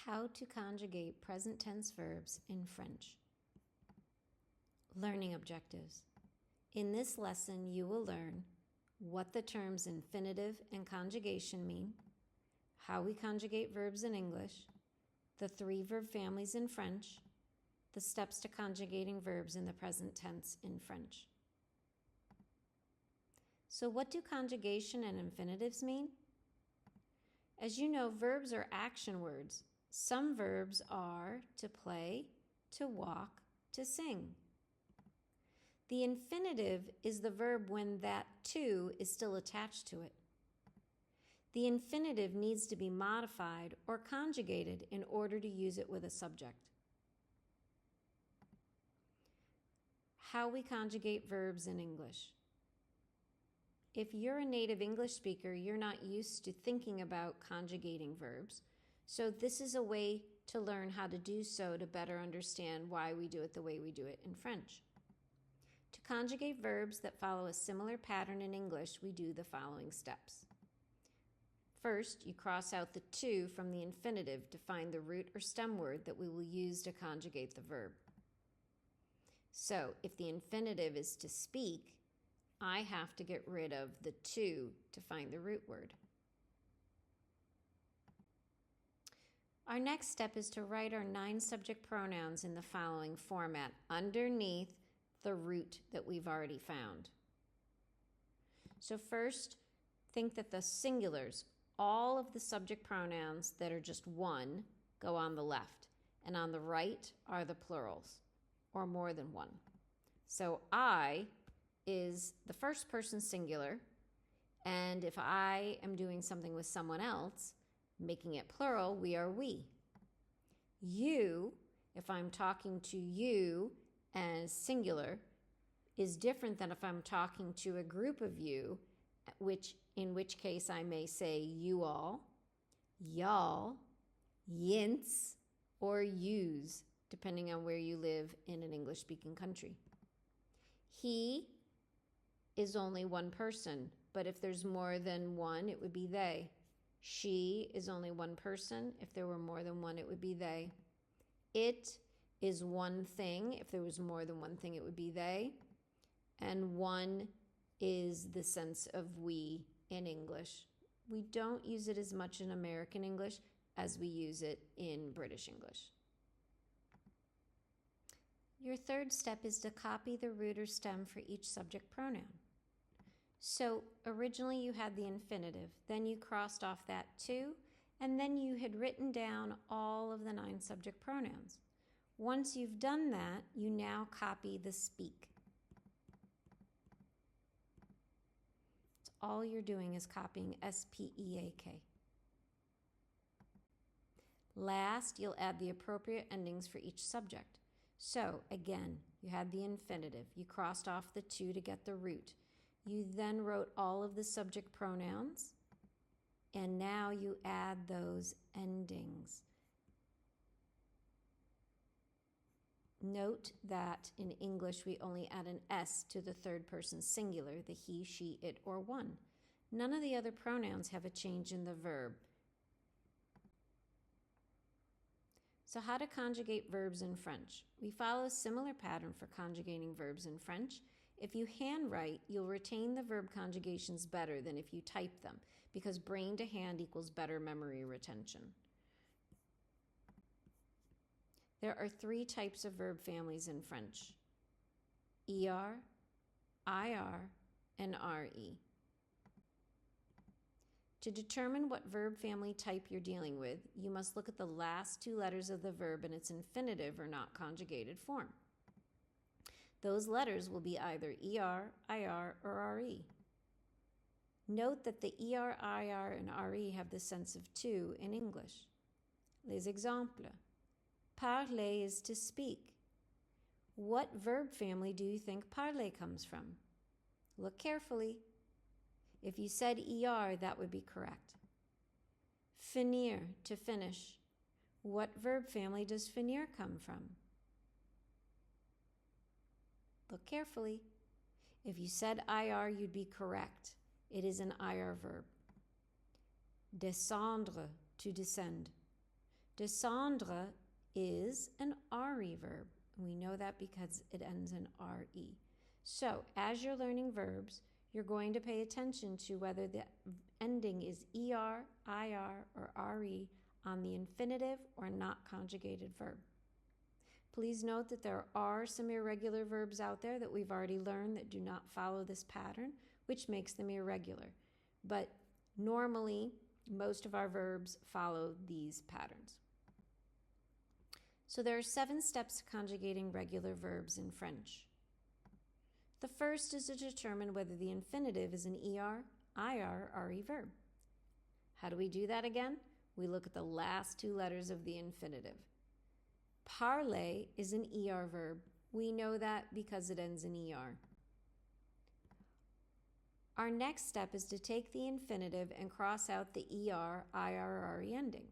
How to conjugate present tense verbs in French. Learning objectives. In this lesson, you will learn what the terms infinitive and conjugation mean, how we conjugate verbs in English, the 3 verb families in French, the steps to conjugating verbs in the present tense in French. So what do conjugation and infinitives mean? As you know, verbs are action words. Some verbs are to play, to walk, to sing. The infinitive is the verb when that to is still attached to it. The infinitive needs to be modified or conjugated in order to use it with a subject. How we conjugate verbs in English. If you're a native English speaker, you're not used to thinking about conjugating verbs. So this is a way to learn how to do so to better understand why we do it the way we do it in French. To conjugate verbs that follow a similar pattern in English, we do the following steps. First, you cross out the to from the infinitive to find the root or stem word that we will use to conjugate the verb. So, if the infinitive is to speak, I have to get rid of the to find the root word. Our next step is to write our 9 subject pronouns in the following format underneath the root that we've already found. So first, think that the singulars, all of the subject pronouns that are just one, go on the left, and on the right are the plurals, or more than one. So I is the first person singular, and if I am doing something with someone else, making it plural, we are we. You, if I'm talking to you as singular, is different than if I'm talking to a group of you, in which case I may say you all, y'all, yints, or yous, depending on where you live in an English-speaking country. He is only one person, but if there's more than one, it would be they. She is only one person. If there were more than one, it would be they. It is one thing. If there was more than one thing, it would be they. And one is the sense of we in English. We don't use it as much in American English as we use it in British English. Your third step is to copy the root or stem for each subject pronoun. So originally you had the infinitive, then you crossed off that to, and then you had written down all of the 9 subject pronouns. Once you've done that, you now copy the speak. So all you're doing is copying S-P-E-A-K. Last, you'll add the appropriate endings for each subject. So again, you had the infinitive. You crossed off the to get the root. You then wrote all of the subject pronouns, and now you add those endings. Note that in English we only add an S to the third person singular, the he, she, it, or one. None of the other pronouns have a change in the verb. So how to conjugate verbs in French? We follow a similar pattern for conjugating verbs in French. If you handwrite, you'll retain the verb conjugations better than if you type them, because brain to hand equals better memory retention. There are 3 types of verb families in French: ER, IR, and RE. To determine what verb family type you're dealing with, you must look at the last 2 letters of the verb in its infinitive or not conjugated form. Those letters will be either ER, IR, or RE. Note that the ER, IR, and RE have the sense of to in English. Les exemples. Parler is to speak. What verb family do you think parler comes from? Look carefully. If you said ER, that would be correct. Finir, to finish. What verb family does finir come from? Look carefully. If you said IR, you'd be correct. It is an IR verb. Descendre, to descend. Descendre is an RE verb. We know that because it ends in RE. So as you're learning verbs, you're going to pay attention to whether the ending is ER, IR, or RE on the infinitive or not conjugated verb. Please note that there are some irregular verbs out there that we've already learned that do not follow this pattern, which makes them irregular. But normally, most of our verbs follow these patterns. So there are 7 steps to conjugating regular verbs in French. The first is to determine whether the infinitive is an ER, IR, or RE verb. How do we do that again? We look at the last 2 letters of the infinitive. Parler is an ER verb. We know that because it ends in ER. Our next step is to take the infinitive and cross out the ER, IR, or RE ending.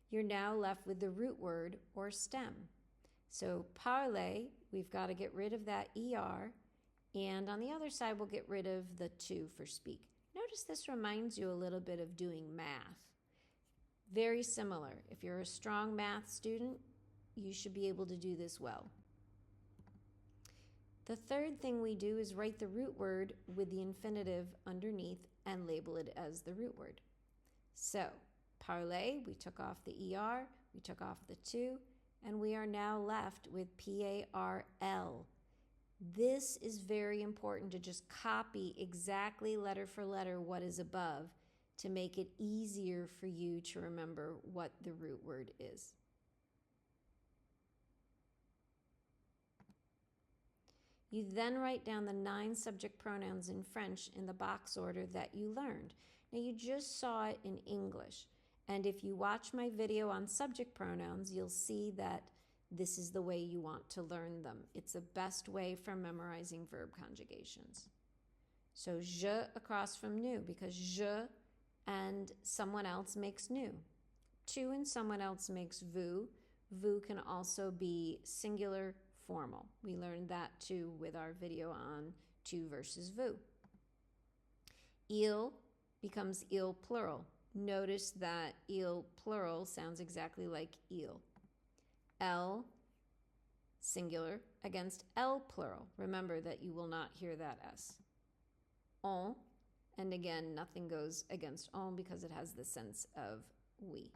You're now left with the root word or stem. So parler, we've got to get rid of that ER, and on the other side we'll get rid of the to for speak. Notice this reminds you a little bit of doing math. Very similar. If you're a strong math student, you should be able to do this well. The third thing we do is write the root word with the infinitive underneath and label it as the root word. So, parler, we took off the ER, we took off the to, and we are now left with PARL. This is very important to just copy exactly letter for letter what is above to make it easier for you to remember what the root word is. You then write down the 9 subject pronouns in French in the box order that you learned. Now you just saw it in English, and if you watch my video on subject pronouns, you'll see that this is the way you want to learn them. It's the best way for memorizing verb conjugations. So je across from nous, because je and someone else makes nous. Tu and someone else makes vous. Vous can also be singular formal. We learned that too with our video on tu versus vous. Il becomes il plural. Notice that il plural sounds exactly like il. Elle, singular, against elle plural. Remember that you will not hear that S. On, and again, nothing goes against on because it has the sense of we.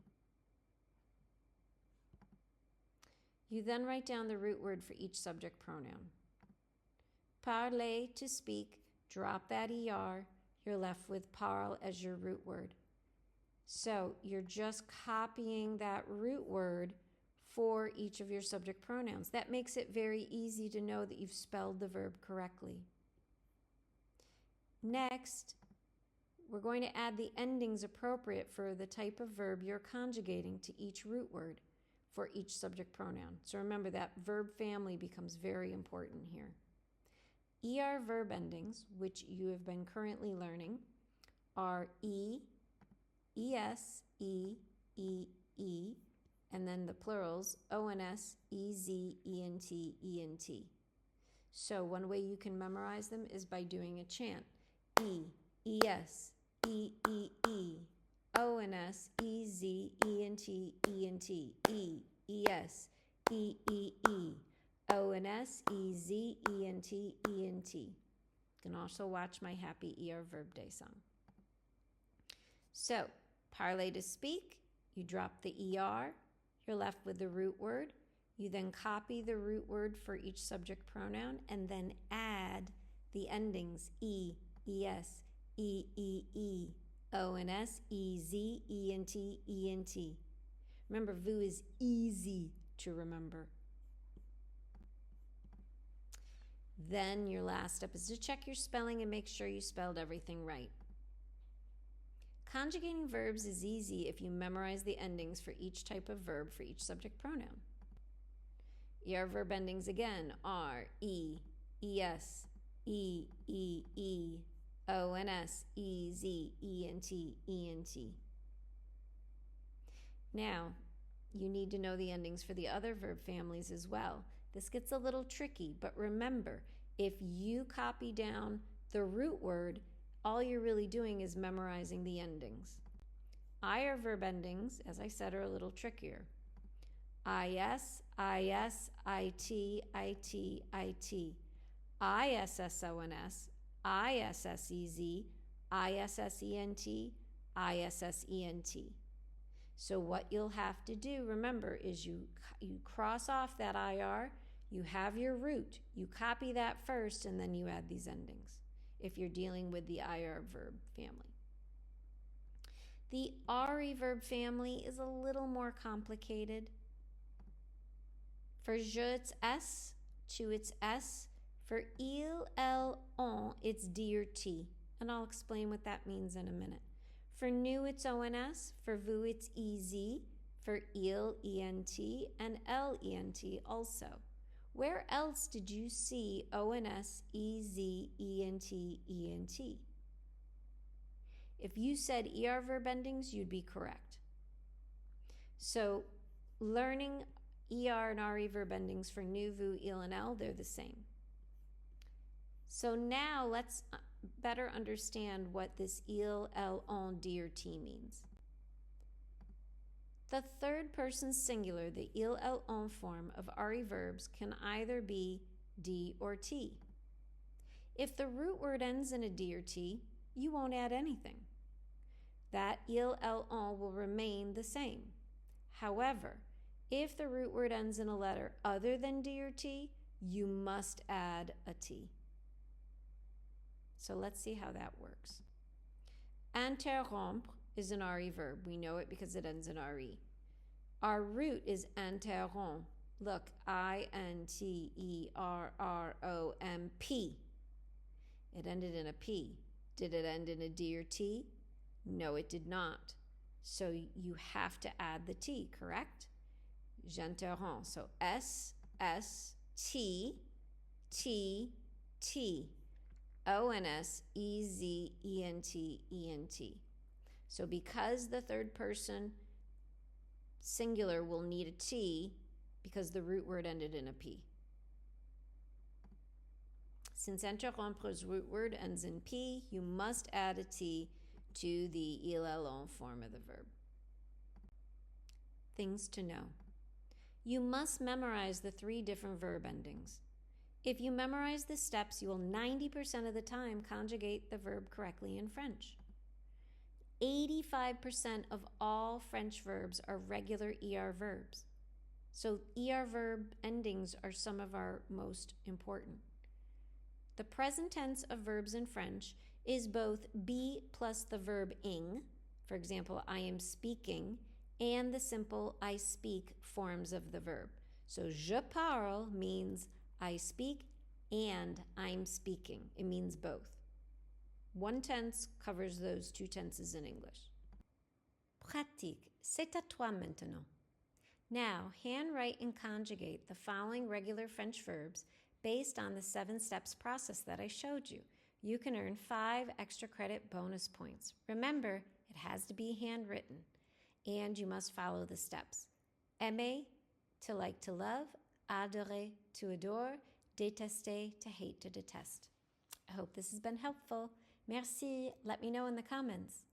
You then write down the root word for each subject pronoun. Parler, to speak, drop that ER, you're left with parle as your root word. So you're just copying that root word for each of your subject pronouns. That makes it very easy to know that you've spelled the verb correctly. Next, we're going to add the endings appropriate for the type of verb you're conjugating to each root word for each subject pronoun. So remember that verb family becomes very important here. ER verb endings, which you have been currently learning, are E, ES, E, E, E, and then the plurals, ONS, EZ, ENT, ENT. So one way you can memorize them is by doing a chant. E, ES, E, E, E, ONS, EZ, ENT, ENT, E, ES, E, E, E, ONS, EZ, ENT, ENT. You can also watch my Happy ER Verb Day song. So, parler, to speak, you drop the ER, you're left with the root word. You then copy the root word for each subject pronoun and then add the endings E, ES, E, E, E, ONS, EZ, ENT, ENT. Remember, vous is easy to remember. Then your last step is to check your spelling and make sure you spelled everything right. Conjugating verbs is easy if you memorize the endings for each type of verb for each subject pronoun. ER verb endings again are E, ES, E, E, E, ONS, EZ, ENT, ENT. Now, you need to know the endings for the other verb families as well. This gets a little tricky, but remember, if you copy down the root word, all you're really doing is memorizing the endings. IR verb endings, as I said, are a little trickier. is, it, it, it, issons, issez, issent, issent. So what you'll have to do, remember, is you cross off that IR, you have your root, you copy that first, and then you add these endings if you're dealing with the IR verb family. The RE verb family is a little more complicated. For je, it's S. Tu, it's S. For il, elle, on, it's D or T. And I'll explain what that means in a minute. For nous, it's ONS. For vous, it's EZ. For il, ENT. And L, ENT also. Where else did you see ONS, EZ, ENT, ENT? If you said ER verb endings, you'd be correct. So learning ER and RE verb endings for nous, vous, il, and elle, they're the same. So now let's better understand what this il, elle, on, D, or T means. The third person singular, the il, elle, on form of RE verbs can either be D or T. If the root word ends in a D or T, you won't add anything. That il, elle, on will remain the same. However, if the root word ends in a letter other than D or T, you must add a T. So let's see how that works. Interrompre is an RE verb. We know it because it ends in RE. Our root is interrompt. Look, I-N-T-E-R-R-O-M-P. It ended in a P. Did it end in a D or T? No, it did not. So you have to add the T, correct? J'interromps. So S, S, T, T, T. ONS, EZ, ENT, ENT. So because the third person singular will need a T because the root word ended in a P. Since interrompre's root word ends in P, you must add a T to the il, elle, on form of the verb. Things to know. You must memorize the 3 different verb endings. If you memorize the steps, you will 90% of the time conjugate the verb correctly in French. 85% of all French verbs are regular ER verbs. So ER verb endings are some of our most important. The present tense of verbs in French is both be plus the verb ing, for example, I am speaking, and the simple I speak forms of the verb. So je parle means I speak and I'm speaking. It means both. One tense covers those 2 tenses in English. Pratique. C'est à toi maintenant. Now, handwrite and conjugate the following regular French verbs based on the 7 steps process that I showed you. You can earn 5 extra credit bonus points. Remember, it has to be handwritten, and you must follow the steps. Aimer, to like to love. Adorer, to adore. Détester, to hate to detest. I hope this has been helpful. Merci. Let me know in the comments.